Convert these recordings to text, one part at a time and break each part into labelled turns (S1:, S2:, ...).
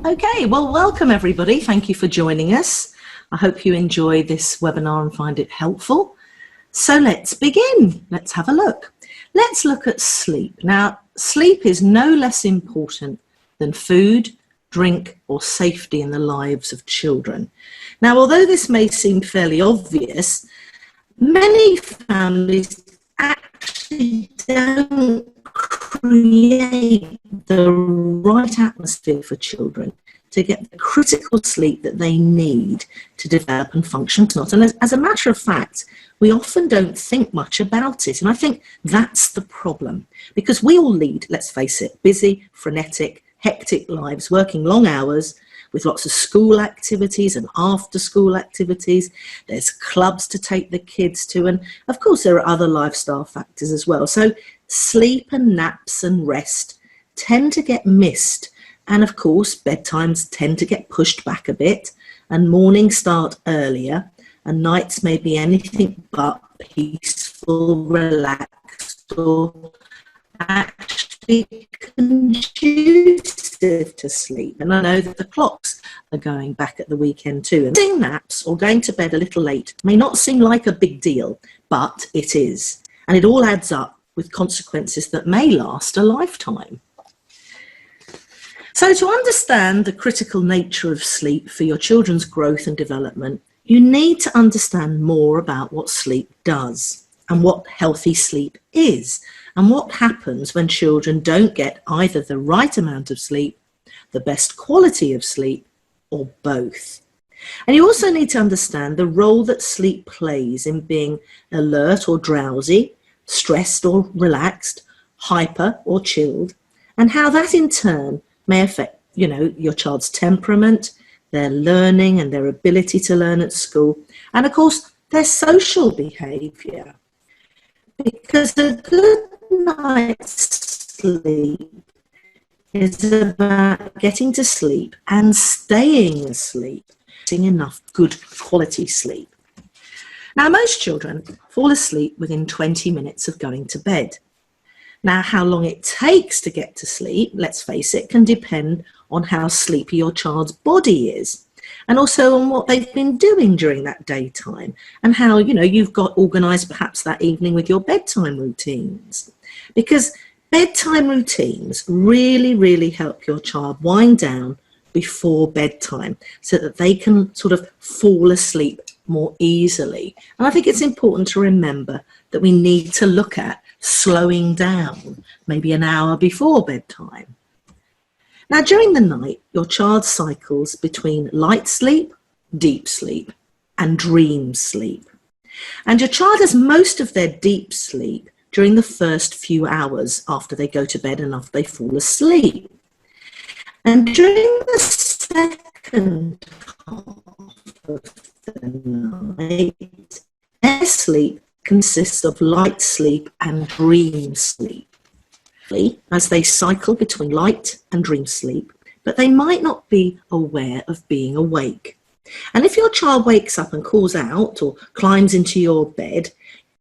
S1: Okay, well, welcome everybody. Thank you for joining us. I hope you enjoy this webinar and find it helpful. So let's begin. Let's have a look. Let's look at sleep. Now, sleep is no less important than food, drink, or safety in the lives of children. Now, although this may seem fairly obvious, many families actually don't create the right atmosphere for children to get the critical sleep that they need to develop and function. And as a matter of fact, we often don't think much about it. And I think that's the problem, because we all lead, let's face it, busy, frenetic, hectic lives, working long hours with lots of school activities and after school activities. There's clubs to take the kids to, and of course there are other lifestyle factors as well. So sleep and naps and rest tend to get missed, and of course bedtimes tend to get pushed back a bit, and mornings start earlier, and nights may be anything but peaceful, relaxed, or actually conducive to sleep. And I know that the clocks are going back at the weekend too. And missing naps or going to bed a little late may not seem like a big deal, but it is. And it all adds up with consequences that may last a lifetime. So to understand the critical nature of sleep for your children's growth and development, you need to understand more about what sleep does and what healthy sleep is, and what happens when children don't get either the right amount of sleep, the best quality of sleep, or both. And you also need to understand the role that sleep plays in being alert or drowsy, stressed or relaxed, hyper or chilled, and how that in turn may affect, your child's temperament, their learning and their ability to learn at school, and of course their social behaviour. Because a good night's sleep is about getting to sleep and staying asleep, getting enough good quality sleep. Now, most children fall asleep within 20 minutes of going to bed. Now, how long it takes to get to sleep, let's face it, can depend on how sleepy your child's body is, and also on what they've been doing during that daytime, and how, you've got organised perhaps that evening with your bedtime routines. Because bedtime routines really, really help your child wind down before bedtime so that they can sort of fall asleep more easily. And I think it's important to remember that we need to look at slowing down maybe an hour before bedtime. Now, during the night, your child cycles between light sleep, deep sleep, and dream sleep. And your child has most of their deep sleep during the first few hours after they go to bed and after they fall asleep. And during the second half of the night, their sleep consists of light sleep and dream sleep, as they cycle between light and dream sleep, but they might not be aware of being awake. And if your child wakes up and calls out or climbs into your bed,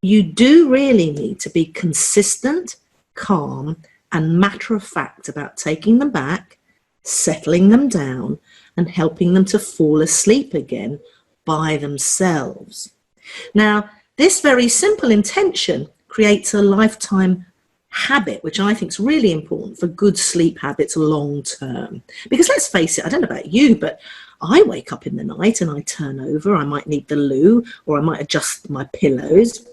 S1: you do really need to be consistent, calm, and matter-of-fact about taking them back, settling them down, and helping them to fall asleep again by themselves. Now, this very simple intention creates a lifetime habit, which I think is really important for good sleep habits long term. Because let's face it, I don't know about you, but I wake up in the night and I turn over, I might need the loo, or I might adjust my pillows.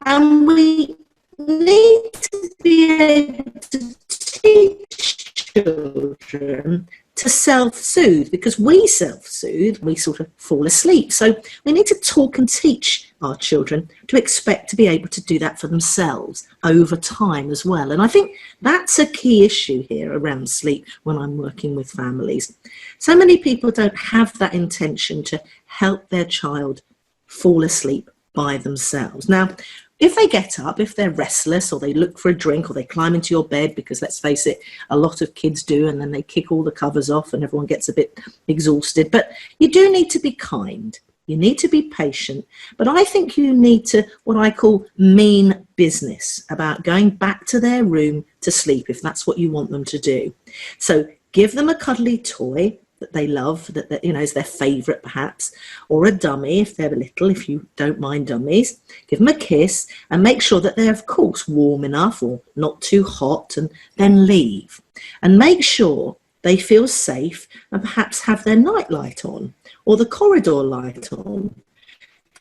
S1: And we need to be able to teach children to self-soothe, because we self-soothe, we sort of fall asleep. So we need to talk and teach our children to expect to be able to do that for themselves over time as well. And I think that's a key issue here around sleep when I'm working with families. So many people don't have that intention to help their child fall asleep by themselves. Now, if they get up, if they're restless, or they look for a drink, or they climb into your bed, because let's face it, a lot of kids do, and then they kick all the covers off and everyone gets a bit exhausted. But you do need to be kind. You need to be patient. But I think you need to, what I call, mean business about going back to their room to sleep, if that's what you want them to do. So Give them a cuddly toy that they love, that you know is their favourite perhaps, or a dummy if they're little, if you don't mind dummies. Give them a kiss and make sure that they're, of course, warm enough or not too hot, and then leave. And make sure they feel safe and perhaps have their night light on or the corridor light on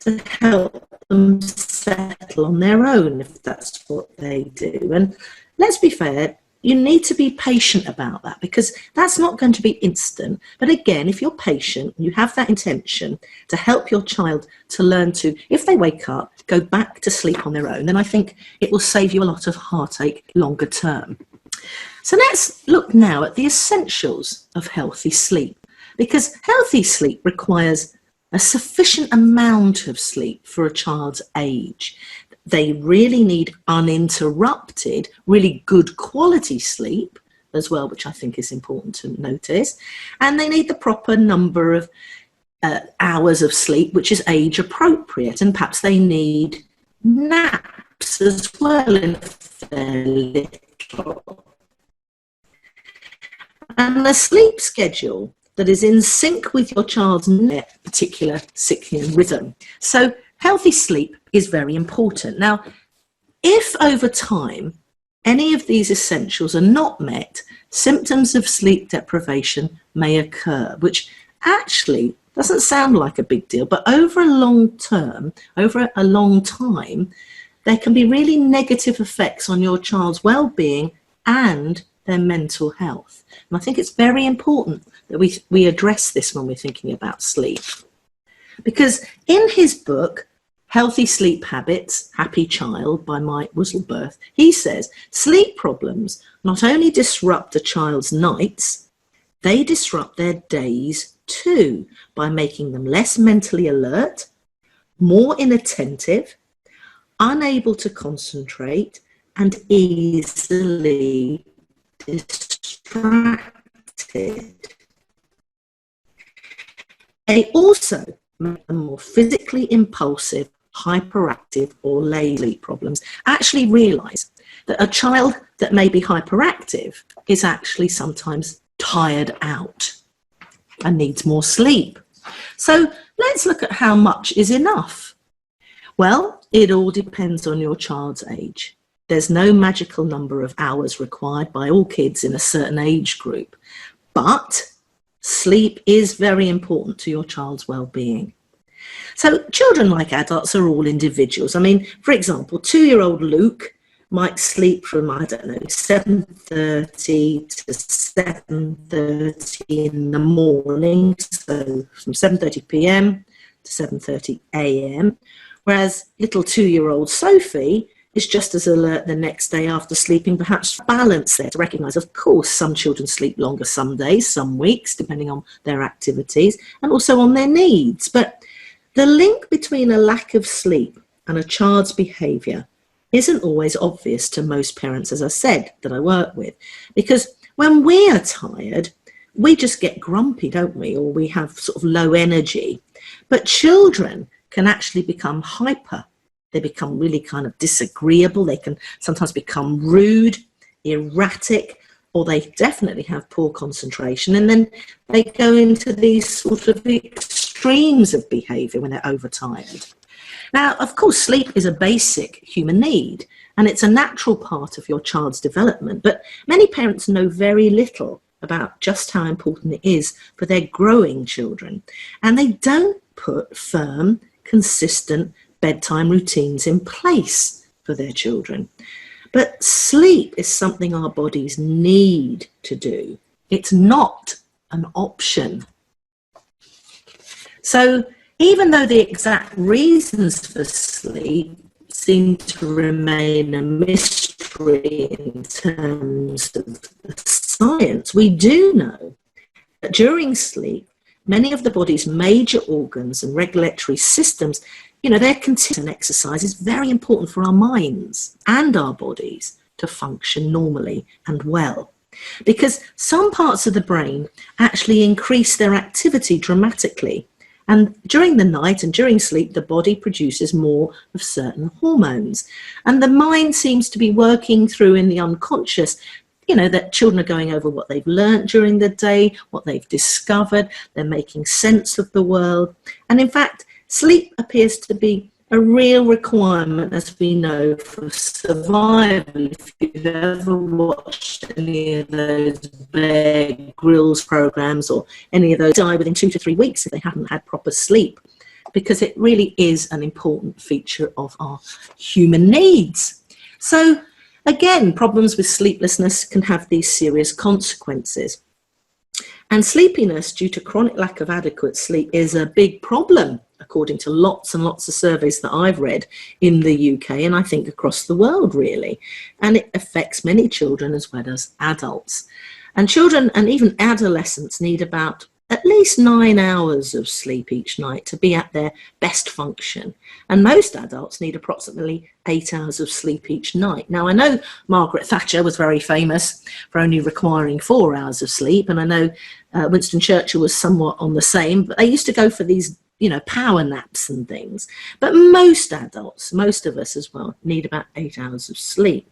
S1: to help them settle on their own if that's what they do. And let's be fair, you need to be patient about that, because that's not going to be instant. But again, if you're patient, you have that intention to help your child to learn to, if they wake up, go back to sleep on their own, then I think it will save you a lot of heartache longer term. So let's look now at the essentials of healthy sleep, because healthy sleep requires a sufficient amount of sleep for a child's age. They really need uninterrupted, really good quality sleep as well, which I think is important to notice. And they need the proper number of hours of sleep, which is age appropriate. And perhaps they need naps as well if they're little. And the sleep schedule that is in sync with your child's particular circadian rhythm. So healthy sleep is very important. Now, if over time any of these essentials are not met, symptoms of sleep deprivation may occur, which actually doesn't sound like a big deal, but over a long term, over a long time, there can be really negative effects on your child's well-being and their mental health. And I think it's very important that we address this when we're thinking about sleep. Because in his book, Healthy Sleep Habits, Happy Child by Mike Whistleberth, he says sleep problems not only disrupt a child's nights, they disrupt their days too, by making them less mentally alert, more inattentive, unable to concentrate, and easily distracted. They also make them more physically impulsive, hyperactive, or lazy. Sleep problems. Actually realise that a child that may be hyperactive is actually sometimes tired out and needs more sleep. So let's look at how much is enough. Well, it all depends on your child's age. There's no magical number of hours required by all kids in a certain age group, but sleep is very important to your child's well-being. So children, like adults, are all individuals. I mean, for example, 2-year-old Luke might sleep from, 7:30 to 7:30 in the morning, so from 7:30 p.m. to 7:30 a.m., whereas little 2-year-old Sophie is just as alert the next day after sleeping. Perhaps balance there to recognise, of course, some children sleep longer some days, some weeks, depending on their activities and also on their needs. But the link between a lack of sleep and a child's behaviour isn't always obvious to most parents, as I said, that I work with, because when we are tired, we just get grumpy, don't we? Or we have sort of low energy. But children can actually become hyper. They become really kind of disagreeable. They can sometimes become rude, erratic, or they definitely have poor concentration. And then they go into these sort of extremes of behaviour when they're overtired. Now, of course, sleep is a basic human need, and it's a natural part of your child's development. But many parents know very little about just how important it is for their growing children. And they don't put firm, consistent bedtime routines in place for their children. But sleep is something our bodies need to do. It's not an option. So even though the exact reasons for sleep seem to remain a mystery in terms of the science, we do know that during sleep, many of the body's major organs and regulatory systems, their consistent exercise is very important for our minds and our bodies to function normally and well. Because some parts of the brain actually increase their activity dramatically. And during the night and during sleep, the body produces more of certain hormones. And the mind seems to be working through in the unconscious that children are going over what they've learnt during the day, what they've discovered, they're making sense of the world. And in fact, sleep appears to be a real requirement, as we know, for survival. If you've ever watched any of those Bear Grylls programs or any of those, die within 2 to 3 weeks if they haven't had proper sleep, because it really is an important feature of our human needs. So again, problems with sleeplessness can have these serious consequences. And sleepiness due to chronic lack of adequate sleep is a big problem, according to lots and lots of surveys that I've read in the UK, and I think across the world really. And it affects many children as well as adults. And children and even adolescents need about at least 9 hours of sleep each night to be at their best function. And most adults need approximately 8 hours of sleep each night. Now, I know Margaret Thatcher was very famous for only requiring 4 hours of sleep, and I know Winston Churchill was somewhat on the same, but they used to go for these, power naps and things. But most adults, most of us as well, need about 8 hours of sleep.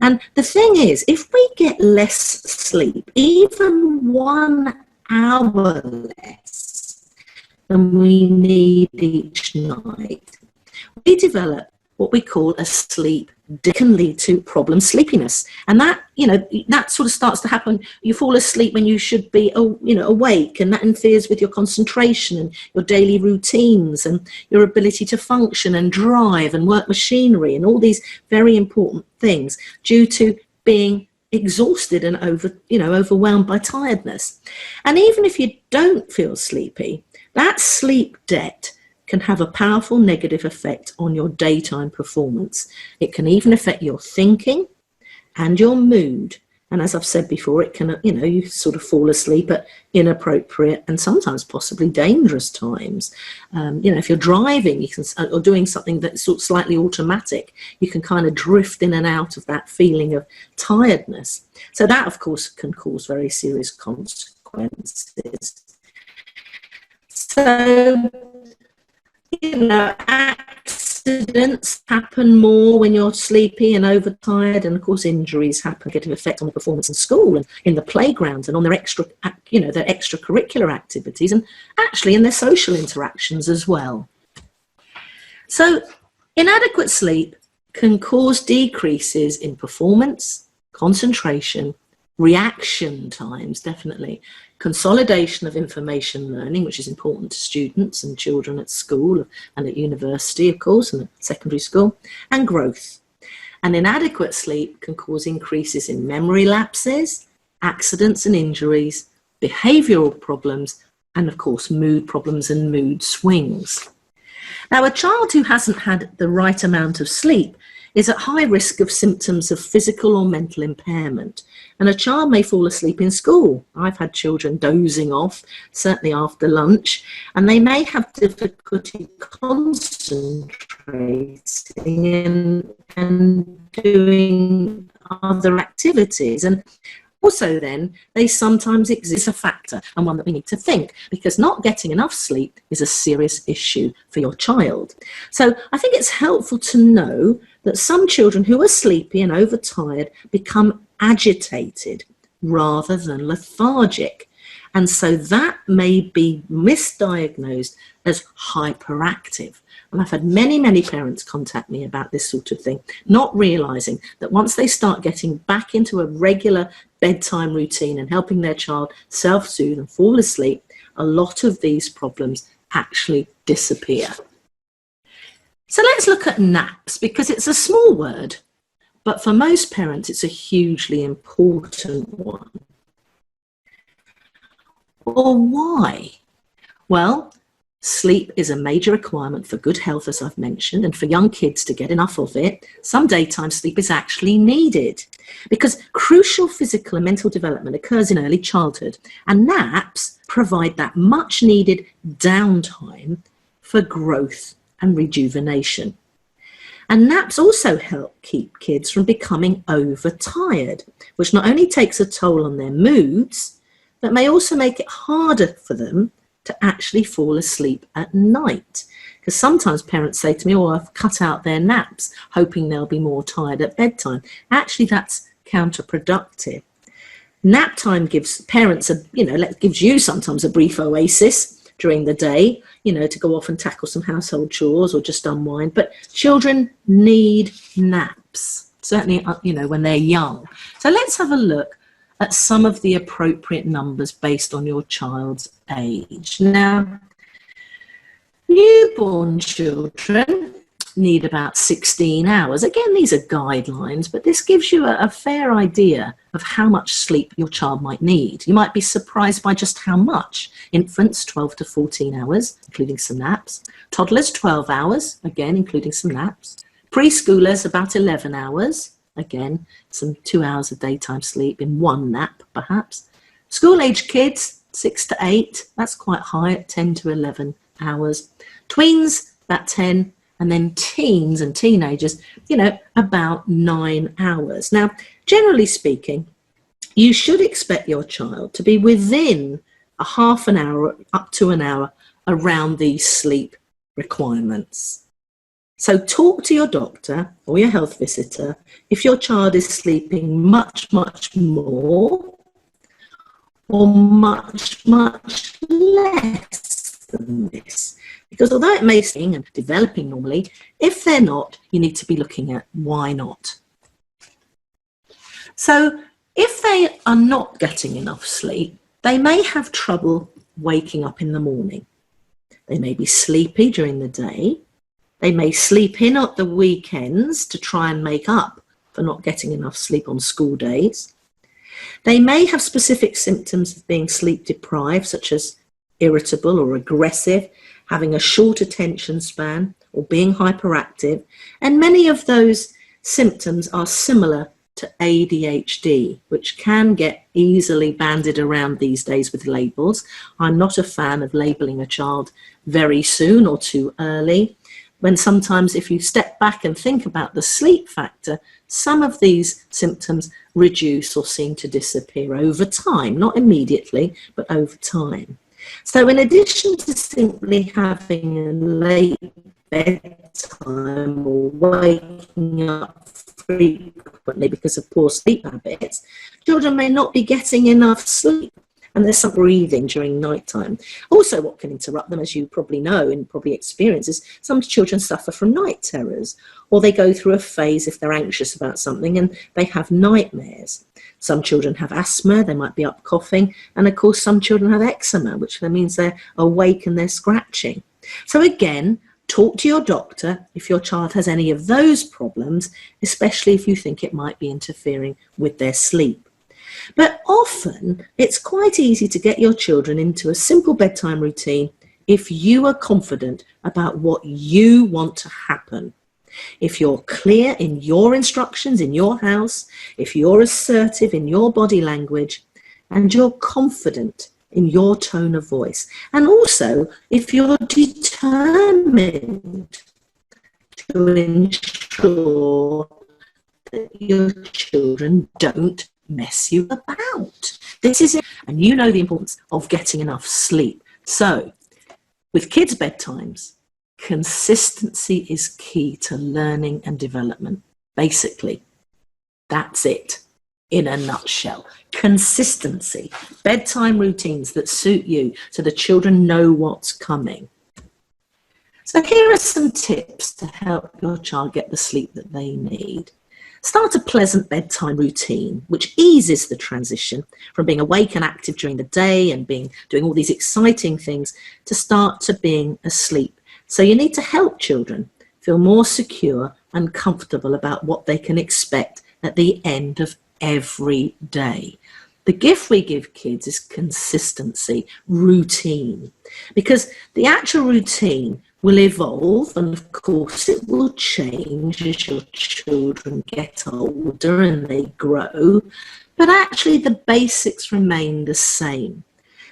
S1: And the thing is, if we get less sleep, even 1 hour less than we need each night, we develop what we call a sleep that can lead to problem sleepiness. And that, that sort of starts to happen. You fall asleep when you should be, awake, and that interferes with your concentration and your daily routines and your ability to function and drive and work machinery and all these very important things due to being exhausted and overwhelmed by tiredness. And even if you don't feel sleepy, that sleep debt can have a powerful negative effect on your daytime performance. It can even affect your thinking and your mood. And as I've said before, it can, you sort of fall asleep at inappropriate and sometimes possibly dangerous times. If you're driving or doing something that's sort of slightly automatic, you can kind of drift in and out of that feeling of tiredness. So that, of course, can cause very serious consequences. So, accidents happen more when you're sleepy and overtired, and of course injuries happen, getting an effect on the performance in school and in the playground and on their extracurricular activities and actually in their social interactions as well. So inadequate sleep can cause decreases in performance, concentration, reaction times, definitely, consolidation of information learning, which is important to students and children at school and at university, of course, and at secondary school, and growth. And inadequate sleep can cause increases in memory lapses, accidents and injuries, behavioural problems, and of course mood problems and mood swings. Now, a child who hasn't had the right amount of sleep is at high risk of symptoms of physical or mental impairment. And a child may fall asleep in school. I've had children dozing off, certainly after lunch, and they may have difficulty concentrating and doing other activities. And also then, they sometimes exist a factor, and one that we need to think, because not getting enough sleep is a serious issue for your child. So I think it's helpful to know that some children who are sleepy and overtired become agitated rather than lethargic. And so that may be misdiagnosed as hyperactive. And I've had many, many parents contact me about this sort of thing, not realizing that once they start getting back into a regular bedtime routine and helping their child self-soothe and fall asleep, a lot of these problems actually disappear. So let's look at naps, because it's a small word, but for most parents, it's a hugely important one. Well, why? Well, sleep is a major requirement for good health, as I've mentioned, and for young kids to get enough of it, some daytime sleep is actually needed, because crucial physical and mental development occurs in early childhood, and naps provide that much needed downtime for growth and rejuvenation. And naps also help keep kids from becoming overtired, which not only takes a toll on their moods, but may also make it harder for them to actually fall asleep at night. Because sometimes parents say to me, oh, I've cut out their naps, hoping they'll be more tired at bedtime. Actually, that's counterproductive. Nap time gives parents gives you sometimes a brief oasis during the day, to go off and tackle some household chores or just unwind. But children need naps, certainly, when they're young. So let's have a look at some of the appropriate numbers based on your child's age. Now, newborn children need about 16 hours. Again, these are guidelines, but this gives you a fair idea of how much sleep your child might need. You might be surprised by just how much. Infants, 12 to 14 hours, including some naps. Toddlers, 12 hours, again, including some naps. Preschoolers, about 11 hours, again, some 2 hours of daytime sleep in one nap, perhaps. School-age kids, 6 to 8, that's quite high at 10 to 11 hours. Tweens, about 10, and then teens and teenagers, about 9 hours. Now, generally speaking, you should expect your child to be within a half an hour up to an hour around these sleep requirements. So talk to your doctor or your health visitor if your child is sleeping much, much more or much, much less than this. Because although it may seem and developing normally, if they're not, you need to be looking at why not. So if they are not getting enough sleep, they may have trouble waking up in the morning. They may be sleepy during the day. They may sleep in at the weekends to try and make up for not getting enough sleep on school days. They may have specific symptoms of being sleep deprived, such as irritable or aggressive, having a short attention span, or being hyperactive. And many of those symptoms are similar to ADHD, which can get easily bandied around these days with labels. I'm not a fan of labeling a child very soon or too early, when sometimes if you step back and think about the sleep factor, some of these symptoms reduce or seem to disappear over time, not immediately, but over time. So in addition to simply having a late bedtime or waking up frequently because of poor sleep habits, children may not be getting enough sleep, and there's some breathing during nighttime. Also, what can interrupt them, as you probably know and probably experience, is some children suffer from night terrors, or they go through a phase if they're anxious about something and they have nightmares. Some children have asthma, they might be up coughing, and of course some children have eczema, which means they're awake and they're scratching. So again, talk to your doctor if your child has any of those problems, especially if you think it might be interfering with their sleep. But often it's quite easy to get your children into a simple bedtime routine if you are confident about what you want to happen. If you're clear in your instructions in your house, if you're assertive in your body language, and you're confident in your tone of voice, and also if you're determined to ensure that your children don't mess you about. This is it, and you know the importance of getting enough sleep. So with kids' bedtimes, consistency is key to learning and development. Basically, that's it in a nutshell. Consistency, bedtime routines that suit you so the children know what's coming. So here are some tips to help your child get the sleep that they need. Start a pleasant bedtime routine, which eases the transition from being awake and active during the day and doing all these exciting things to start to being asleep. So you need to help children feel more secure and comfortable about what they can expect at the end of every day. The gift we give kids is consistency, routine, because the actual routine will evolve, and of course it will change as your children get older and they grow, but actually the basics remain the same.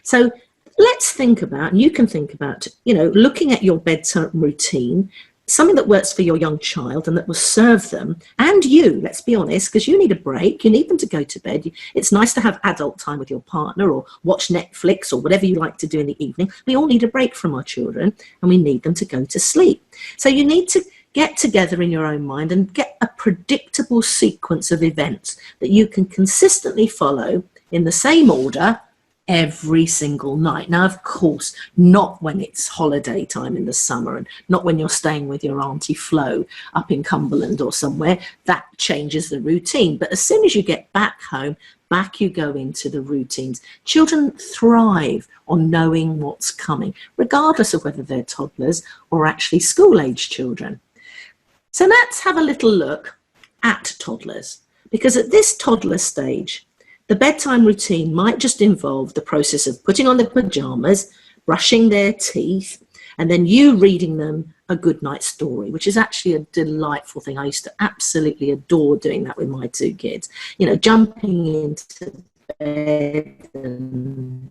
S1: So let's think about, and you can think about, looking at your bedtime routine, something that works for your young child and that will serve them and you, let's be honest, because you need a break, you need them to go to bed. It's nice to have adult time with your partner or watch Netflix or whatever you like to do in the evening. We all need a break from our children and we need them to go to sleep. So you need to get together in your own mind and get a predictable sequence of events that you can consistently follow in the same order every single night. Now, of course, not when it's holiday time in the summer and not when you're staying with your Auntie Flo up in Cumberland or somewhere. That changes the routine. But as soon as you get back home, back you go into the routines. Children thrive on knowing what's coming, regardless of whether they're toddlers or actually school-age children. So let's have a little look at toddlers, because at this toddler stage, the bedtime routine might just involve the process of putting on their pajamas, brushing their teeth, and then you reading them a good night story, which is actually a delightful thing. I used to absolutely adore doing that with my two kids. You know, jumping into bed and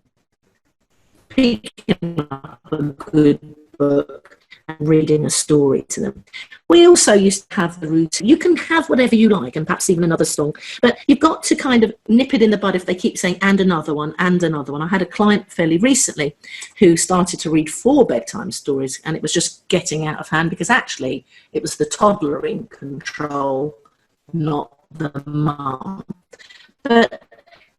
S1: picking up a good book and reading a story to them. We also used to have the routine. You can have whatever you like, and perhaps even another song, but you've got to kind of nip it in the bud if they keep saying, and another one, and another one. I had a client fairly recently who started to read 4 bedtime stories, and it was just getting out of hand because actually it was the toddler in control, not the mum. But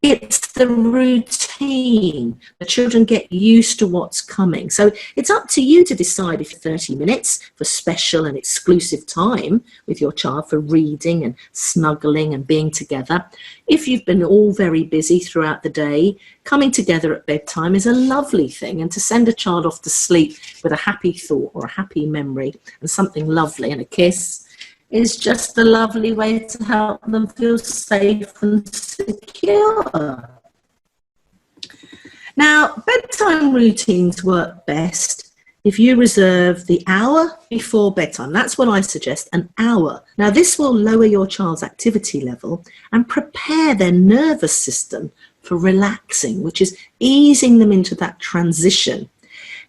S1: it's the routine. The children get used to what's coming. So it's up to you to decide if 30 minutes for special and exclusive time with your child for reading and snuggling and being together. If you've been all very busy throughout the day, coming together at bedtime is a lovely thing. And to send a child off to sleep with a happy thought or a happy memory and something lovely and a kiss is just a lovely way to help them feel safe and secure. Now, bedtime routines work best if you reserve the hour before bedtime. That's what I suggest, an hour. Now, this will lower your child's activity level and prepare their nervous system for relaxing, which is easing them into that transition.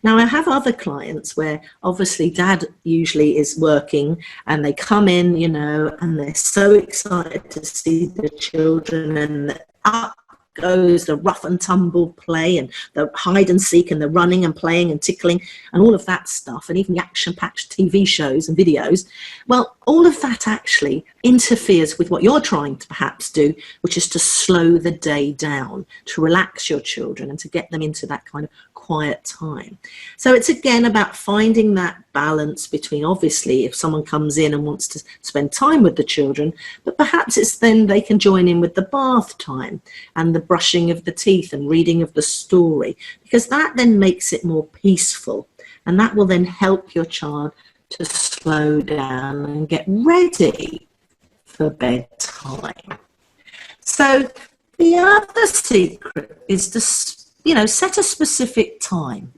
S1: Now, I have other clients where obviously dad usually is working and they come in, you know, and they're so excited to see the children, and up goes the rough and tumble play and the hide and seek and the running and playing and tickling and all of that stuff, and even the action-packed TV shows and videos. Well, all of that actually interferes with what you're trying to perhaps do, which is to slow the day down, to relax your children and to get them into that kind of quiet time. So it's again about finding that balance between, obviously, if someone comes in and wants to spend time with the children, but perhaps it's then they can join in with the bath time and the brushing of the teeth and reading of the story, because that then makes it more peaceful, and that will then help your child to slow down and get ready for bedtime. So the other secret is to set a specific time.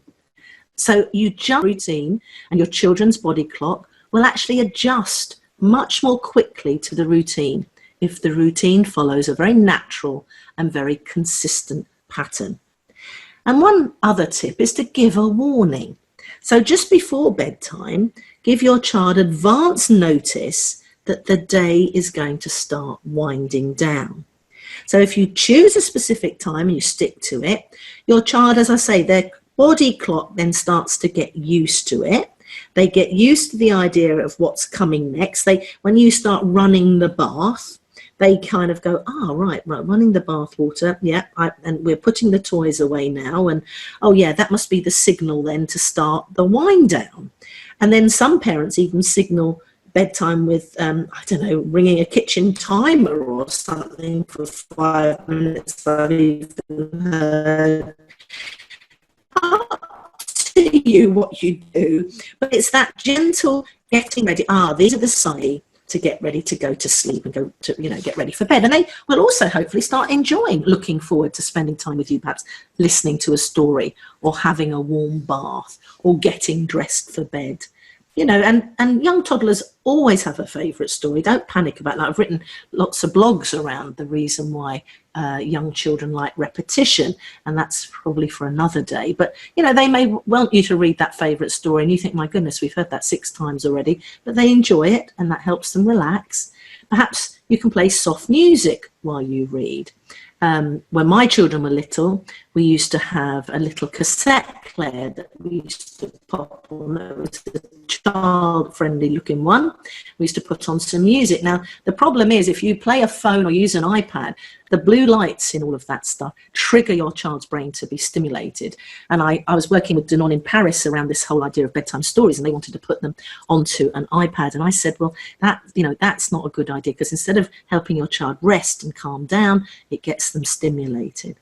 S1: So you jump routine, and your children's body clock will actually adjust much more quickly to the routine if the routine follows a very natural and very consistent pattern. And one other tip is to give a warning. So just before bedtime, give your child advance notice that the day is going to start winding down. So if you choose a specific time and you stick to it, your child, as I say, their body clock then starts to get used to it. They get used to the idea of what's coming next. When you start running the bath, they kind of go, right, running the bath water, yeah, and we're putting the toys away now, and oh yeah, that must be the signal then to start the wind down. And then some parents even signal bedtime with, ringing a kitchen timer or something for 5 minutes. I've even heard. Up to you what you do, but it's that gentle getting ready. These are the signs to get ready to go to sleep and go to, get ready for bed. And they will also hopefully start enjoying looking forward to spending time with you, perhaps listening to a story or having a warm bath or getting dressed for bed. And young toddlers always have a favourite story. Don't panic about that. I've written lots of blogs around the reason why young children like repetition, and that's probably for another day. But, they may want you to read that favourite story and you think, my goodness, we've heard that 6 times already, but they enjoy it and that helps them relax. Perhaps you can play soft music while you read. When my children were little, we used to have a little cassette player that we used to pop on. It was a child-friendly looking one. We used to put on some music. Now, the problem is if you play a phone or use an iPad, the blue lights in all of that stuff trigger your child's brain to be stimulated. And I was working with Danone in Paris around this whole idea of bedtime stories, and they wanted to put them onto an iPad. And I said, well, that's not a good idea, because instead of helping your child rest and calm down, it gets them stimulated.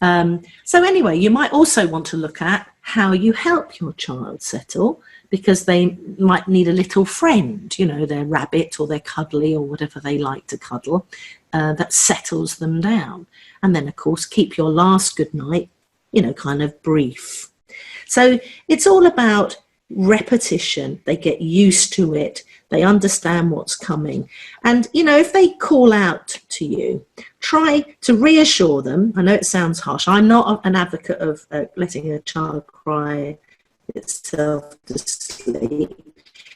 S1: So anyway, you might also want to look at how you help your child settle, because they might need a little friend, their rabbit or their cuddly or whatever they like to cuddle, that settles them down. And then, of course, keep your last good night, kind of brief. So it's all about repetition. They get used to it. They understand what's coming. And, if they call out to you, try to reassure them. I know it sounds harsh. I'm not an advocate of letting a child cry itself to sleep.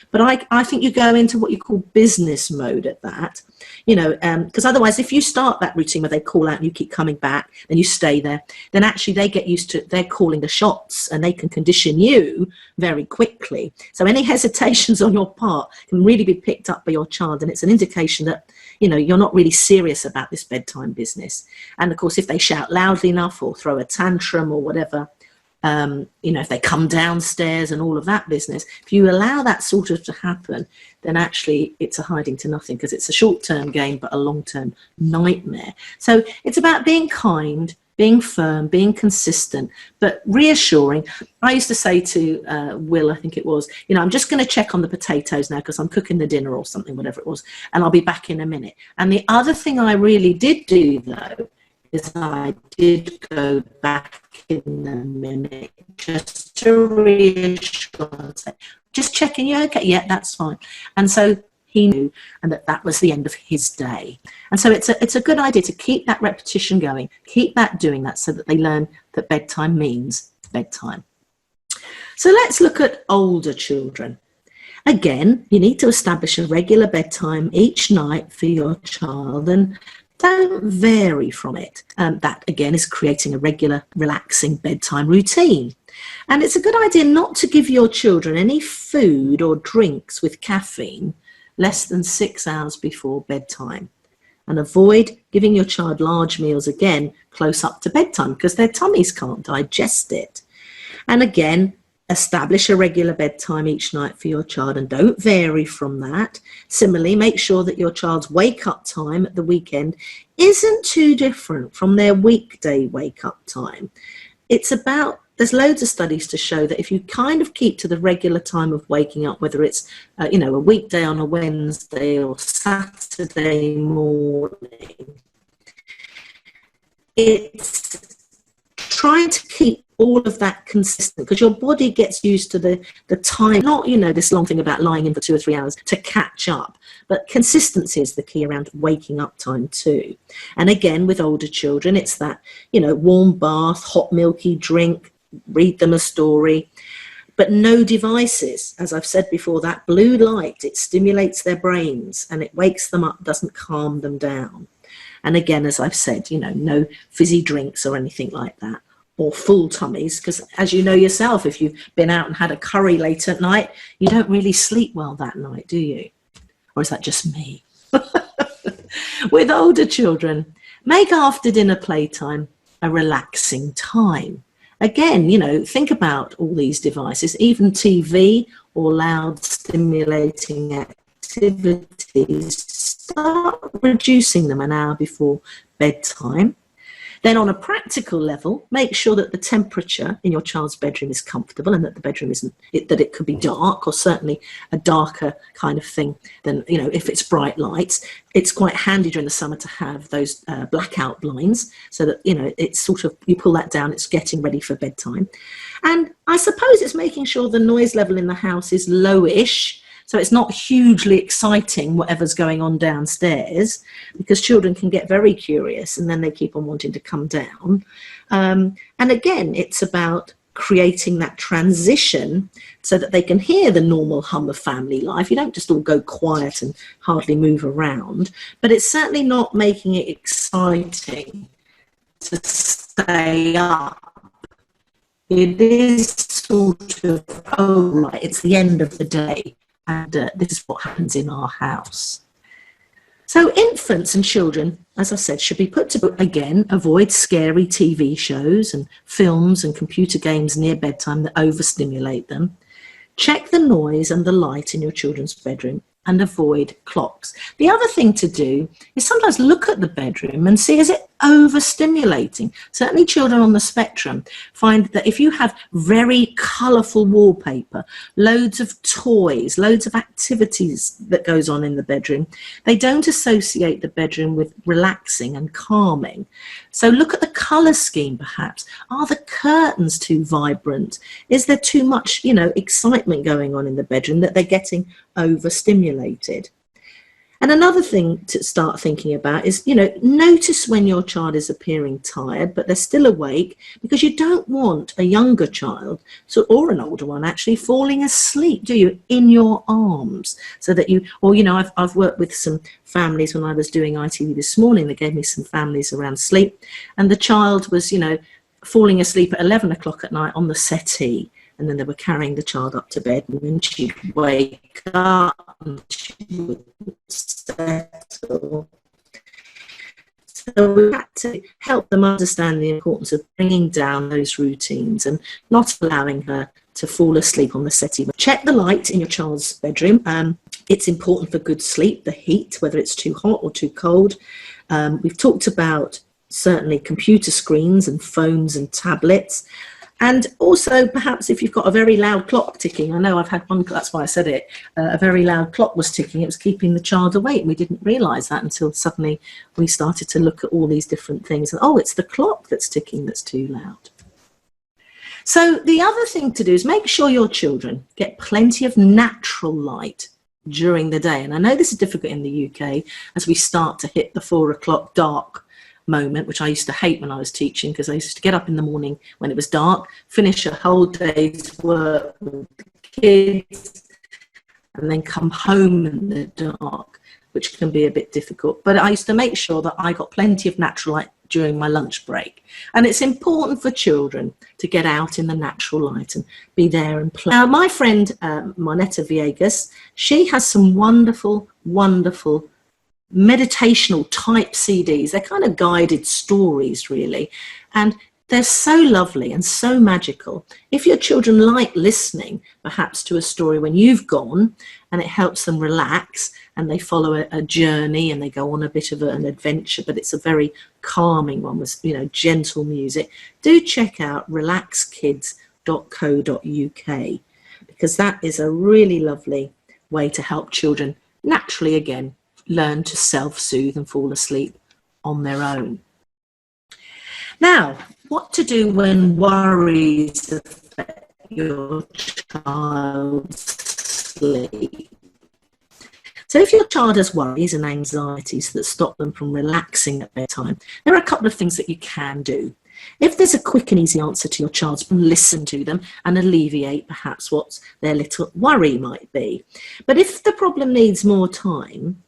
S1: But I think you go into what you call business mode at that, because otherwise, if you start that routine where they call out and you keep coming back and you stay there, then actually they get used to, they're calling the shots, and they can condition you very quickly. So any hesitations on your part can really be picked up by your child, and it's an indication that, you're not really serious about this bedtime business. And of course, if they shout loudly enough or throw a tantrum or whatever, if they come downstairs and all of that business, if you allow that sort of to happen, then actually it's a hiding to nothing, because it's a short-term gain but a long-term nightmare. So it's about being kind, being firm, being consistent, but reassuring. I used to say to Will, I think it was, I'm just going to check on the potatoes now because I'm cooking the dinner or something, whatever it was, and I'll be back in a minute. And the other thing I really did do, though, is I did go back in a minute just to reassure and say, just checking, you okay? Yeah, that's fine. And so he knew, and that was the end of his day. And so it's a good idea to keep that repetition going, keep that doing that, so that they learn that bedtime means bedtime. So let's look at older children. Again, you need to establish a regular bedtime each night for your child, and don't vary from it. That, again, is creating a regular, relaxing bedtime routine. And it's a good idea not to give your children any food or drinks with caffeine less than 6 hours before bedtime. And avoid giving your child large meals, again, close up to bedtime, because their tummies can't digest it. And again, establish a regular bedtime each night for your child, and don't vary from that. Similarly, make sure that your child's wake-up time at the weekend isn't too different from their weekday wake-up time. There's loads of studies to show that if you kind of keep to the regular time of waking up, whether it's a weekday on a Wednesday or Saturday morning, it's trying to keep all of that consistent, because your body gets used to the time, not, this long thing about lying in for 2 or 3 hours to catch up, but consistency is the key around waking up time too. And again, with older children, it's that, warm bath, hot milky drink, read them a story, but no devices. As I've said before, that blue light, it stimulates their brains and it wakes them up, doesn't calm them down. And again, as I've said, no fizzy drinks or anything like that, or full tummies, because as you know yourself, if you've been out and had a curry late at night, you don't really sleep well that night, do you? Or is that just me? With older children, make after dinner playtime a relaxing time. Again, think about all these devices, even TV or loud stimulating activities. Start reducing them an hour before bedtime. Then on a practical level, make sure that the temperature in your child's bedroom is comfortable, and that the bedroom that it could be dark, or certainly a darker kind of thing than, if it's bright lights. It's quite handy during the summer to have those blackout blinds, so that, it's sort of, you pull that down, it's getting ready for bedtime. And I suppose it's making sure the noise level in the house is lowish, so it's not hugely exciting, whatever's going on downstairs, because children can get very curious and then they keep on wanting to come down. And again, it's about creating that transition so that they can hear the normal hum of family life. You don't just all go quiet and hardly move around, but it's certainly not making it exciting to stay up. It is sort of, oh, right, it's the end of the day, and this is what happens in our house. So infants and children, as I said, should be put to bed. Again, avoid scary TV shows and films and computer games near bedtime that overstimulate them. Check the noise and the light in your children's bedroom and avoid clocks. The other thing to do is sometimes look at the bedroom and see, is it overstimulating? Certainly children on the spectrum find that if you have very colourful wallpaper, loads of toys, loads of activities that goes on in the bedroom, they don't associate the bedroom with relaxing and calming. So look at the colour scheme perhaps. Are the curtains too vibrant? Is there too much, excitement going on in the bedroom that they're getting overstimulated? And another thing to start thinking about is, notice when your child is appearing tired, but they're still awake, because you don't want a younger child, or an older one actually, falling asleep, do you, in your arms, so that I've worked with some families when I was doing ITV this morning. They gave me some families around sleep, and the child was, falling asleep at 11 o'clock at night on the settee. And then they were carrying the child up to bed, and then she'd wake up and she would settle. So we had to help them understand the importance of bringing down those routines and not allowing her to fall asleep on the settee. Check the light in your child's bedroom. It's important for good sleep, the heat, whether it's too hot or too cold. We've talked about certainly computer screens and phones and tablets. And also, perhaps if you've got a very loud clock ticking, I know I've had one, that's why I said it, a very loud clock was ticking, it was keeping the child awake. We didn't realise that until suddenly we started to look at all these different things. And, oh, it's the clock that's ticking that's too loud. So the other thing to do is make sure your children get plenty of natural light during the day. And I know this is difficult in the UK as we start to hit the 4 o'clock dark moment, which I used to hate when I was teaching, because I used to get up in the morning when it was dark, finish a whole day's work with the kids, and then come home in the dark, which can be a bit difficult. But I used to make sure that I got plenty of natural light during my lunch break. And it's important for children to get out in the natural light and be there and play. Now, my friend Moneta Viegas, she has some wonderful, wonderful meditational type CDs. They're kind of guided stories, really, and they're so lovely and so magical. If your children like listening perhaps to a story when you've gone, and it helps them relax, and they follow a journey and they go on a bit of an adventure, but it's a very calming one with gentle music, do check out relaxkids.co.uk, because that is a really lovely way to help children naturally again learn to self-soothe and fall asleep on their own. Now, what to do when worries affect your child's sleep? So if your child has worries and anxieties that stop them from relaxing at bedtime, there are a couple of things that you can do. If there's a quick and easy answer to your child's problem, listen to them and alleviate perhaps what their little worry might be. But if the problem needs more time,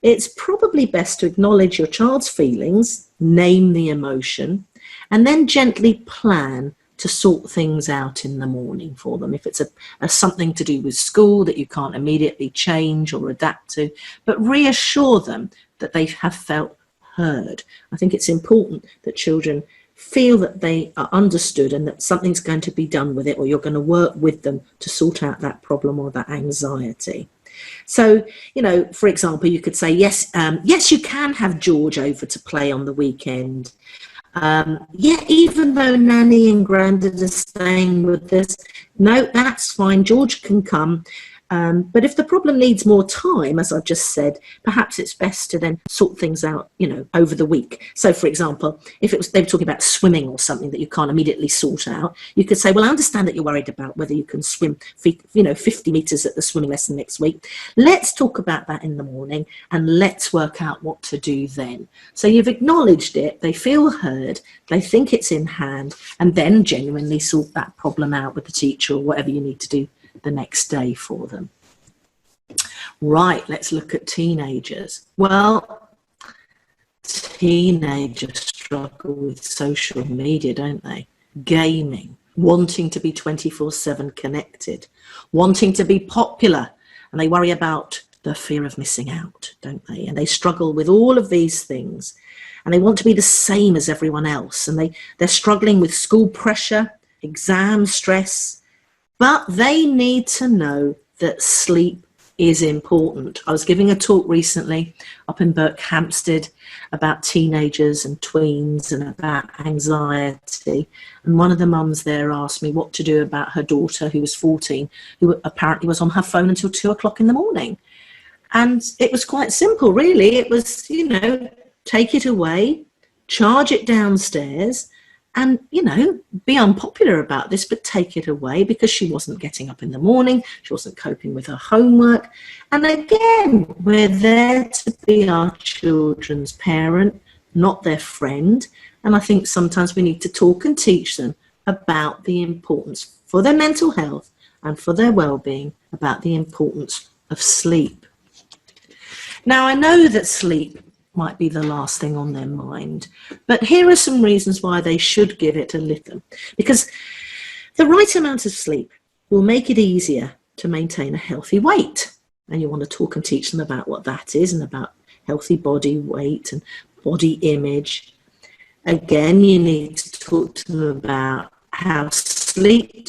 S1: it's probably best to acknowledge your child's feelings, name the emotion, and then gently plan to sort things out in the morning for them. If it's something to do with school that you can't immediately change or adapt to, but reassure them that they have felt heard. I think it's important that children feel that they are understood and that something's going to be done with it, or you're going to work with them to sort out that problem or that anxiety. So, for example, you could say, yes, you can have George over to play on the weekend. Even though Nanny and Grandad are staying with us, no, that's fine, George can come. But if the problem needs more time, as I've just said, perhaps it's best to then sort things out, over the week. So, for example, if they were talking about swimming or something that you can't immediately sort out, you could say, well, I understand that you're worried about whether you can swim, 50 metres at the swimming lesson next week. Let's talk about that in the morning and let's work out what to do then. So you've acknowledged it, they feel heard, they think it's in hand, and then genuinely sort that problem out with the teacher or whatever you need to do the next day for them. Right, let's look at teenagers. Well, teenager struggle with social media, don't they? Gaming, wanting to be 24/7 connected, wanting to be popular, and they worry about the fear of missing out, don't they? And they struggle with all of these things, and they want to be the same as everyone else, and they're struggling with school pressure, exam stress, but they need to know that sleep is important. I was giving a talk recently up in Berkhamsted about teenagers and tweens and about anxiety, and one of the mums there asked me what to do about her daughter, who was 14, who apparently was on her phone until 2 o'clock in the morning. And it was quite simple, really. It was, take it away, charge it downstairs, and, be unpopular about this, but take it away, because she wasn't getting up in the morning. She wasn't coping with her homework. And again, we're there to be our children's parent, not their friend. And I think sometimes we need to talk and teach them about the importance for their mental health and for their well-being, about the importance of sleep. Now, I know that sleep might be the last thing on their mind, but here are some reasons why they should give it a listen. Because the right amount of sleep will make it easier to maintain a healthy weight. And you want to talk and teach them about what that is, and about healthy body weight and body image. Again, you need to talk to them about how sleep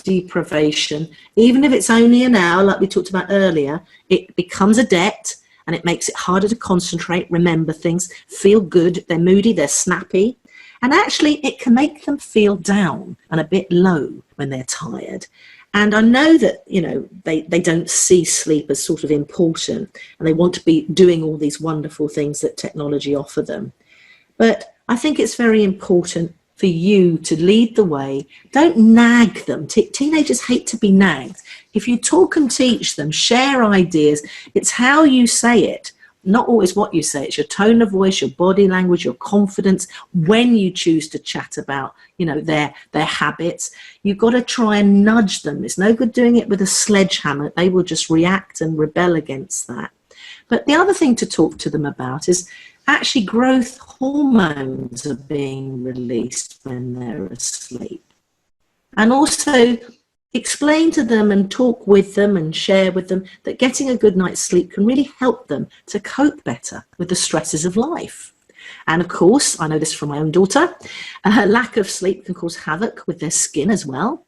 S1: deprivation, even if it's only an hour, like we talked about earlier, it becomes a debt, and it makes it harder to concentrate, remember things, feel good. They're moody, they're snappy, and actually it can make them feel down and a bit low when they're tired. And I know that, they don't see sleep as sort of important, and they want to be doing all these wonderful things that technology offer them. But I think it's very important for you to lead the way. Don't nag them. Teenagers hate to be nagged. If you talk and teach them, share ideas, it's how you say it, not always what you say. It's your tone of voice, your body language, your confidence, when you choose to chat about, their habits. You've got to try and nudge them. It's no good doing it with a sledgehammer. They will just react and rebel against that. But the other thing to talk to them about is actually growth hormones are being released when they're asleep. And also explain to them and talk with them and share with them that getting a good night's sleep can really help them to cope better with the stresses of life. And of course, I know this from my own daughter, lack of sleep can cause havoc with their skin as well.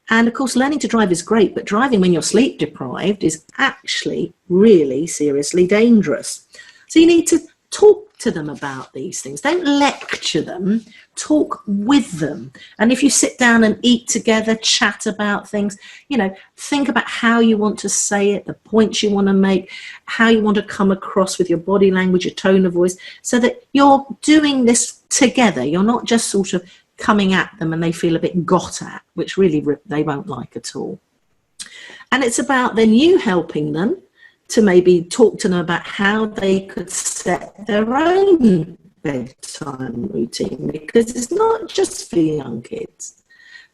S1: And of course, learning to drive is great, but driving when you're sleep deprived is actually really seriously dangerous. So you need to talk to them about these things. Don't lecture them, talk with them. And if you sit down and eat together, chat about things, think about how you want to say it, the points you want to make, how you want to come across with your body language, your tone of voice, so that you're doing this together. You're not just sort of coming at them and they feel a bit got at, which really they won't like at all. And it's about then you helping them to maybe talk to them about how they could set their own bedtime routine, because it's not just for young kids,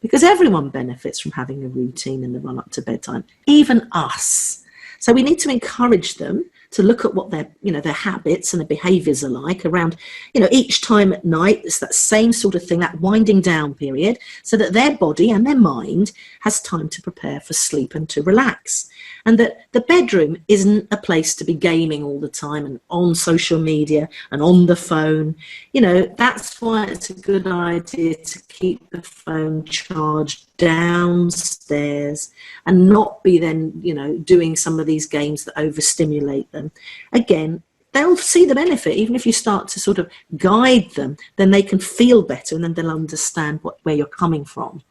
S1: because everyone benefits from having a routine in the run up to bedtime, even us. So we need to encourage them to look at what their habits and their behaviours are like around, each time at night. It's that same sort of thing, that winding down period, so that their body and their mind has time to prepare for sleep and to relax. And that the bedroom isn't a place to be gaming all the time and on social media and on the phone. That's why it's a good idea to keep the phone charged downstairs and not be then, doing some of these games that overstimulate them. Again, they'll see the benefit. Even if you start to sort of guide them, then they can feel better, and then they'll understand where you're coming from.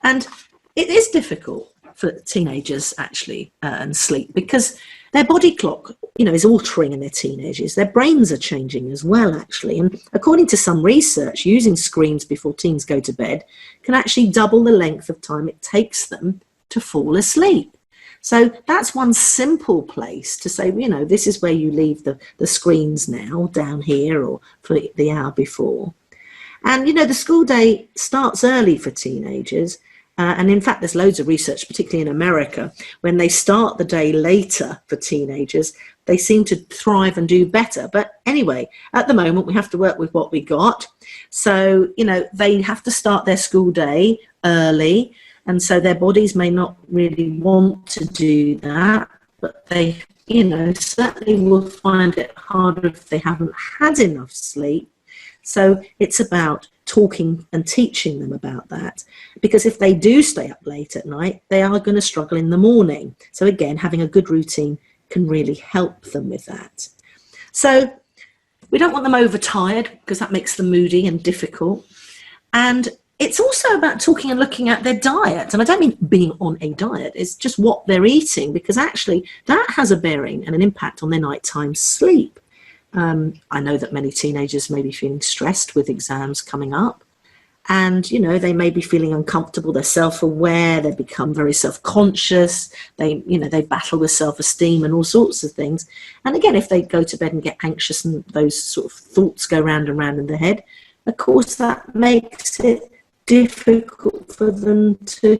S1: And it is difficult for teenagers actually and sleep, because their body clock is altering in their teenagers. Their brains are changing as well, actually, and according to some research, using screens before teens go to bed can actually double the length of time it takes them to fall asleep. So that's one simple place to say, this is where you leave the screens now, down here, or for the hour before. And the school day starts early for teenagers, And in fact, there's loads of research, particularly in America, when they start the day later for teenagers, they seem to thrive and do better. But anyway, at the moment, we have to work with what we got. So, you know, they have to start their school day early. And so their bodies may not really want to do that, but they, you know, certainly will find it harder if they haven't had enough sleep. So it's about talking and teaching them about that, because if they do stay up late at night, they are going to struggle in the morning. So again, having a good routine can really help them with that. So we don't want them overtired, because that makes them moody and difficult. And it's also about talking and looking at their diet. And I don't mean being on a diet, it's just what they're eating, because actually that has a bearing and an impact on their nighttime sleep. I know that many teenagers may be feeling stressed with exams coming up, and, you know, they may be feeling uncomfortable. They're self-aware, they become very self-conscious, they, you know, they battle with self-esteem and all sorts of things. And again, if they go to bed and get anxious and those sort of thoughts go round and round in their head, of course that makes it difficult for them to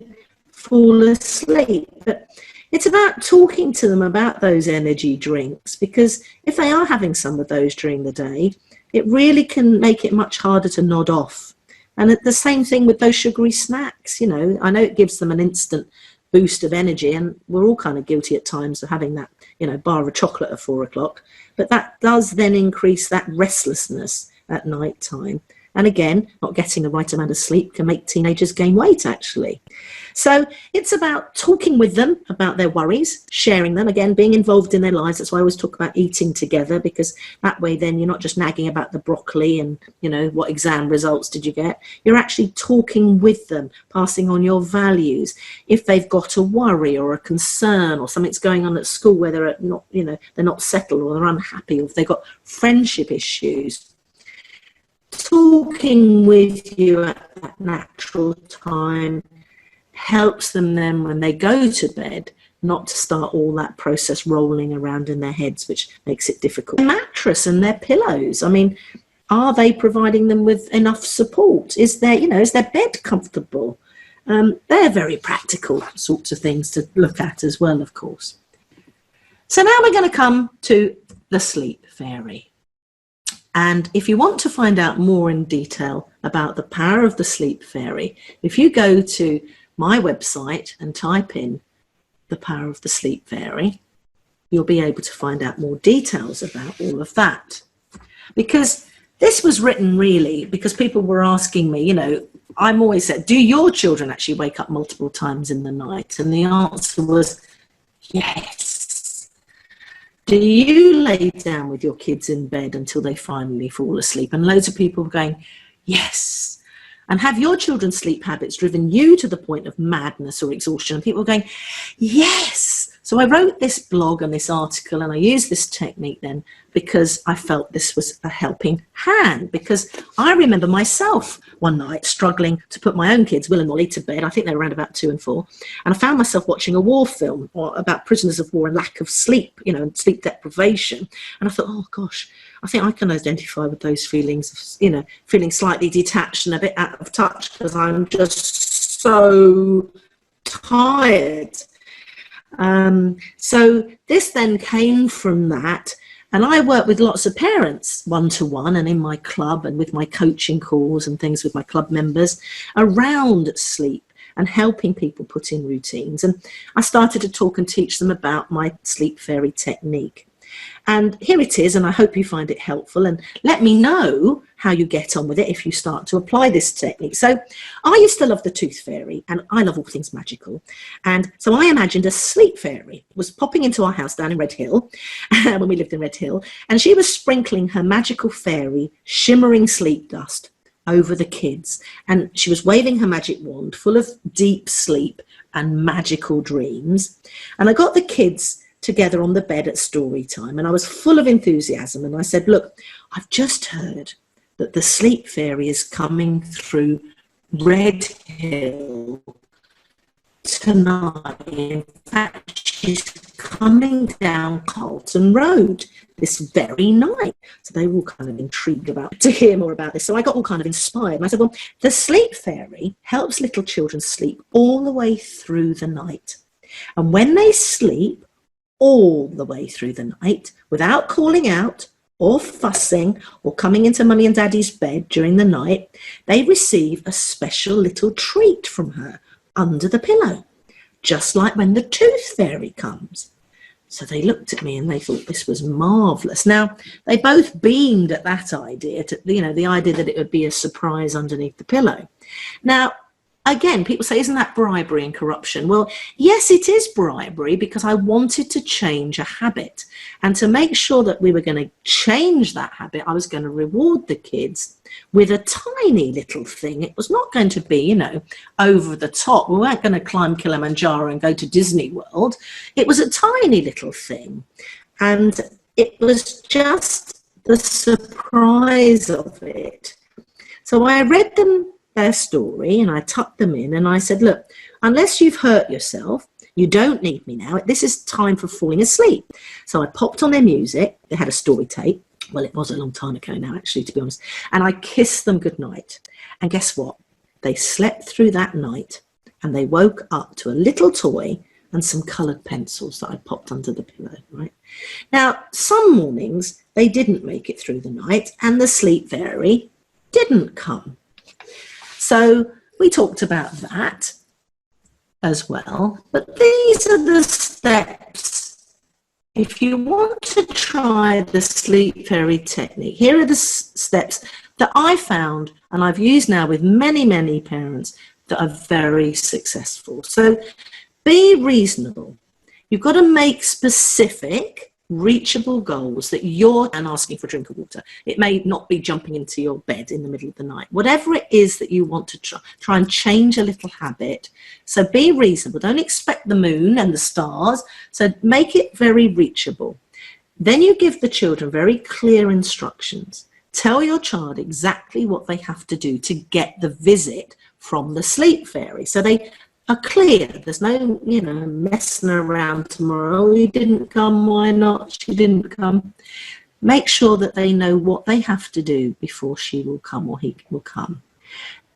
S1: fall asleep. But it's about talking to them about those energy drinks, because if they are having some of those during the day, it really can make it much harder to nod off. And the same thing with those sugary snacks. You know, I know it gives them an instant boost of energy, and we're all kind of guilty at times of having that, you know, bar of chocolate at 4 o'clock, but that does then increase that restlessness at night time. And again, not getting the right amount of sleep can make teenagers gain weight, actually. So it's about talking with them about their worries, sharing them, again, being involved in their lives. That's why I always talk about eating together, because that way then you're not just nagging about the broccoli and, you know, what exam results did you get. You're actually talking with them, passing on your values. If they've got a worry or a concern or something's going on at school where they're not, you know, they're not settled or they're unhappy, or if they've got friendship issues, talking with you at that natural time helps them then when they go to bed not to start all that process rolling around in their heads, which makes it difficult. Their mattress and their pillows, I mean, are they providing them with enough support? Is their, you know, is their bed comfortable? They're very practical sorts of things to look at as well, of course. So now we're going to come to the sleep fairy. And if you want to find out more in detail about the power of the sleep fairy, if you go to my website and type in the power of the sleep fairy, you'll be able to find out more details about all of that. Because this was written really because people were asking me, you know, I'm always said, do your children actually wake up multiple times in the night? And the answer was yes. Do you lay down with your kids in bed until they finally fall asleep? And loads of people were going, yes. And have your children's sleep habits driven you to the point of madness or exhaustion? And people were going, yes. So I wrote this blog and this article, and I used this technique then because I felt this was a helping hand. Because I remember myself one night struggling to put my own kids, Will and Molly, to bed. I think they were around about 2 and 4. And I found myself watching a war film about prisoners of war and lack of sleep, you know, and sleep deprivation. And I thought, oh gosh, I think I can identify with those feelings of, you know, feeling slightly detached and a bit out of touch because I'm just so tired. So this then came from that, and I work with lots of parents one-to-one and in my club and with my coaching calls and things with my club members around sleep and helping people put in routines. And I started to talk and teach them about my sleep fairy technique. And here it is, and I hope you find it helpful, and let me know how you get on with it if you start to apply this technique. So I used to love the tooth fairy, and I love all things magical. And so I imagined a sleep fairy was popping into our house down in Red Hill, when we lived in Red Hill, and she was sprinkling her magical fairy shimmering sleep dust over the kids. And she was waving her magic wand full of deep sleep and magical dreams. And I got the kids together on the bed at story time, and I was full of enthusiasm, and I said, look, I've just heard that the sleep fairy is coming through Red Hill tonight. In fact, she's coming down Carlton Road this very night. So they were all kind of intrigued to hear more about this. So I got all kind of inspired. And I said, well, the sleep fairy helps little children sleep all the way through the night. And when they sleep all the way through the night, without calling out or fussing or coming into mummy and daddy's bed during the night, they receive a special little treat from her under the pillow, just like when the tooth fairy comes. So they looked at me and they thought this was marvellous. Now, they both beamed at that idea, the idea that it would be a surprise underneath the pillow. Now, again, people say, isn't that bribery and corruption? Well, yes, it is bribery, because I wanted to change a habit. And to make sure that we were going to change that habit, I was going to reward the kids with a tiny little thing. It was not going to be, over the top. We weren't going to climb Kilimanjaro and go to Disney World. It was a tiny little thing. And it was just the surprise of it. So I read them their story and I tucked them in and I said, look, unless you've hurt yourself, you don't need me now. This is time for falling asleep. So I popped on their music. They had a story tape. Well, it was a long time ago now, actually, to be honest. And I kissed them goodnight. And guess what? They slept through that night and they woke up to a little toy and some coloured pencils that I popped under the pillow, right? Now, some mornings they didn't make it through the night and the sleep fairy didn't come. So we talked about that as well. But these are the steps. If you want to try the sleep fairy technique, here are the steps that I found and I've used now with many, many parents that are very successful. So be reasonable. You've got to make specific, reachable goals that you're and asking for a drink of water. It may not be jumping into your bed in the middle of the night. Whatever it is that you want to try and change a little habit. So be reasonable. Don't expect the moon and the stars. So make it very reachable. Then you give the children very clear instructions. Tell your child exactly what they have to do to get the visit from the sleep fairy. So they are clear. There's no, messing around tomorrow. Oh, you didn't come. Why not? She didn't come. Make sure that they know what they have to do before she will come or he will come.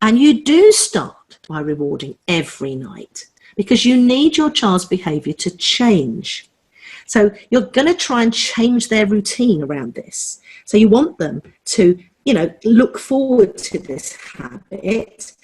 S1: And you do start by rewarding every night because you need your child's behaviour to change. So you're going to try and change their routine around this. So you want them to, look forward to this habit.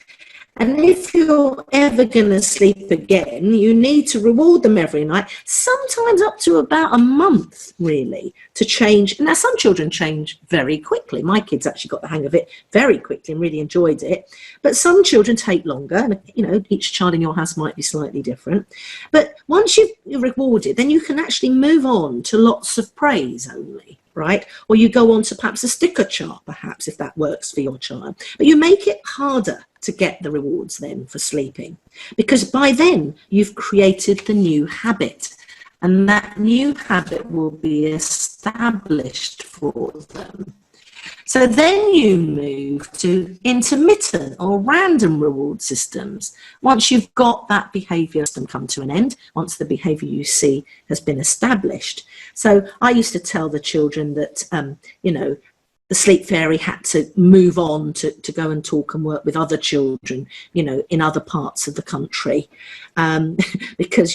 S1: And if you're ever going to sleep again, you need to reward them every night, sometimes up to about a month, really, to change. Now, some children change very quickly. My kids actually got the hang of it very quickly and really enjoyed it. But some children take longer. And, each child in your house might be slightly different. But once you've rewarded, then you can actually move on to lots of praise only. Right? Or you go on to perhaps a sticker chart, perhaps, if that works for your child. But you make it harder to get the rewards then for sleeping, because by then you've created the new habit, and that new habit will be established for them. So then you move to intermittent or random reward systems. Once you've got that behaviour system come to an end, once the behaviour you see has been established. So I used to tell the children that, the sleep fairy had to move on to go and talk and work with other children, in other parts of the country, because,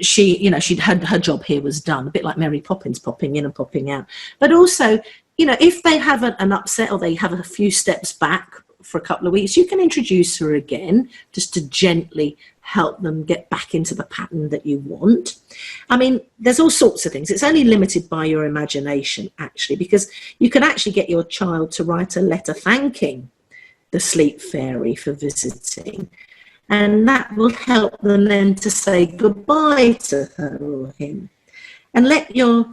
S1: she'd had her job here was done, a bit like Mary Poppins popping in and popping out. But also, if they have an upset or they have a few steps back for a couple of weeks, you can introduce her again just to gently help them get back into the pattern that you want. I mean, there's all sorts of things. It's only limited by your imagination, actually, because you can actually get your child to write a letter thanking the sleep fairy for visiting. And that will help them then to say goodbye to her or him. And let your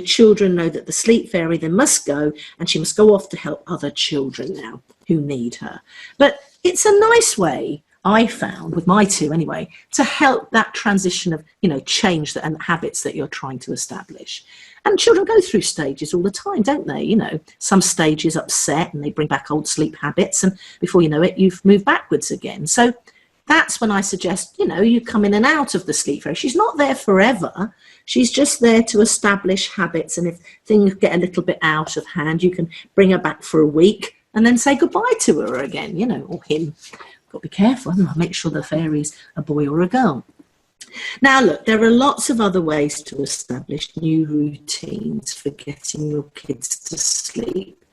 S1: children know that the sleep fairy then must go, and she must go off to help other children now who need her. But it's a nice way, I found, with my two anyway, to help that transition of, change and habits that you're trying to establish. And children go through stages all the time, don't they? Some stages upset and they bring back old sleep habits, and before you know it, you've moved backwards again. So that's when I suggest, you come in and out of the sleep fairy. She's not there forever. She's just there to establish habits. And if things get a little bit out of hand, you can bring her back for a week and then say goodbye to her again, or him. Got to be careful, haven't I? Make sure the fairy's a boy or a girl. Now, look, there are lots of other ways to establish new routines for getting your kids to sleep,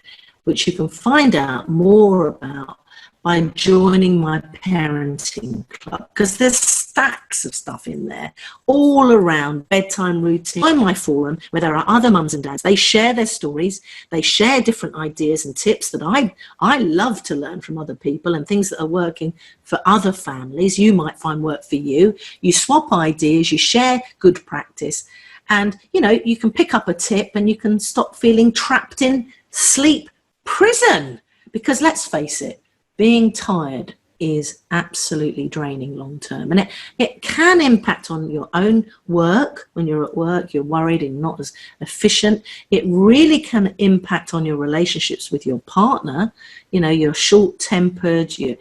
S1: which you can find out more about by joining my parenting club, because there's stacks of stuff in there all around bedtime routine. On my forum, where there are other mums and dads, they share their stories, they share different ideas and tips that I love to learn from other people, and things that are working for other families you might find work for you. You swap ideas, you share good practice, and you can pick up a tip and you can stop feeling trapped in sleep prison. Because let's face it, being tired is absolutely draining long term, and it can impact on your own work. When you're at work, you're worried and not as efficient. It really can impact on your relationships with your partner. You're short-tempered, you're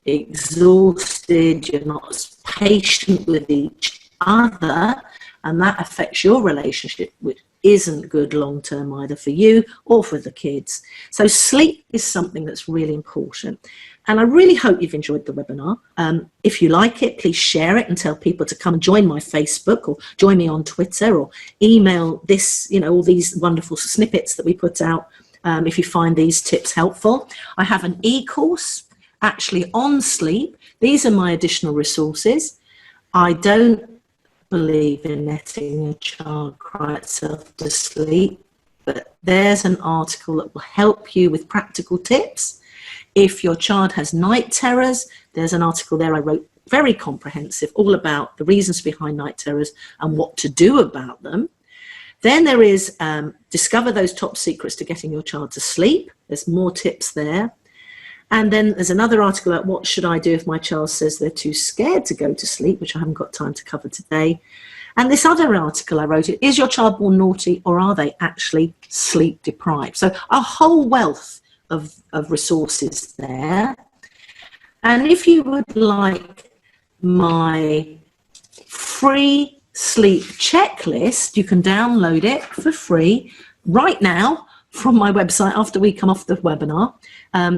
S1: exhausted, you're not as patient with each other, and that affects your relationship, which isn't good long term either for you or for the kids. So sleep is something that's really important. And I really hope you've enjoyed the webinar. If you like it, please share it and tell people to come and join my Facebook or join me on Twitter or email this, all these wonderful snippets that we put out if you find these tips helpful. I have an e-course actually on sleep. These are my additional resources. I don't believe in letting a child cry itself to sleep, but there's an article that will help you with practical tips. If your child has night terrors, there's an article there I wrote, very comprehensive, all about the reasons behind night terrors and what to do about them. Then there is discover those top secrets to getting your child to sleep. There's more tips there. And then there's another article about what should I do if my child says they're too scared to go to sleep, which I haven't got time to cover today. And this other article I wrote, is your child born naughty or are they actually sleep deprived? So a whole wealth of resources there. And if you would like my free sleep checklist, you can download it for free right now from my website after we come off the webinar.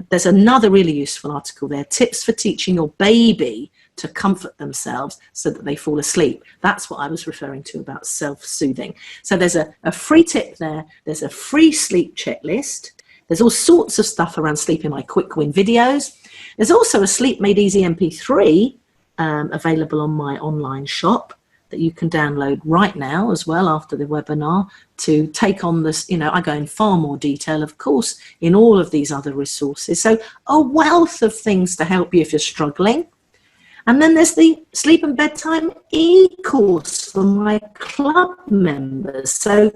S1: There's another really useful article there, tips for teaching your baby to comfort themselves so that they fall asleep. That's what I was referring to about self-soothing. So there's a free tip there. There's a free sleep checklist. There's all sorts of stuff around sleep in my quick win videos. There's also a Sleep Made Easy MP3 available on my online shop that you can download right now as well after the webinar to take on this. I go in far more detail, of course, in all of these other resources. So a wealth of things to help you if you're struggling. And then there's the Sleep and Bedtime e-course for my club members. So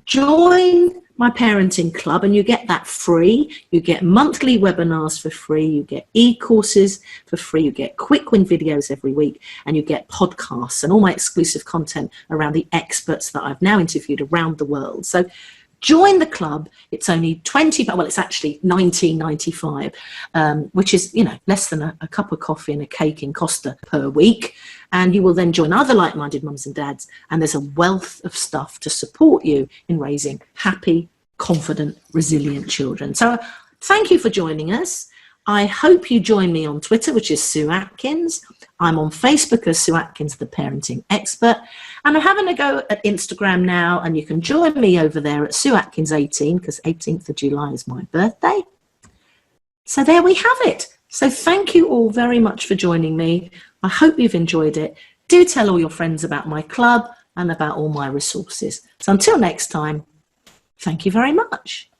S1: join my parenting club and you get that free. You get monthly webinars for free, you get e-courses for free, you get quick win videos every week, and you get podcasts and all my exclusive content around the experts that I've now interviewed around the world. So join the club. It's only it's actually $19.95, which is, less than a cup of coffee and a cake in Costa per week. And you will then join other like-minded mums and dads. And there's a wealth of stuff to support you in raising happy, confident, resilient children. So thank you for joining us. I hope you join me on Twitter, which is Sue Atkins. I'm on Facebook as Sue Atkins, the parenting expert. And I'm having a go at Instagram now, and you can join me over there at Sue Atkins 18, because 18th of July is my birthday. So there we have it. So thank you all very much for joining me. I hope you've enjoyed it. Do tell all your friends about my club and about all my resources. So until next time, thank you very much.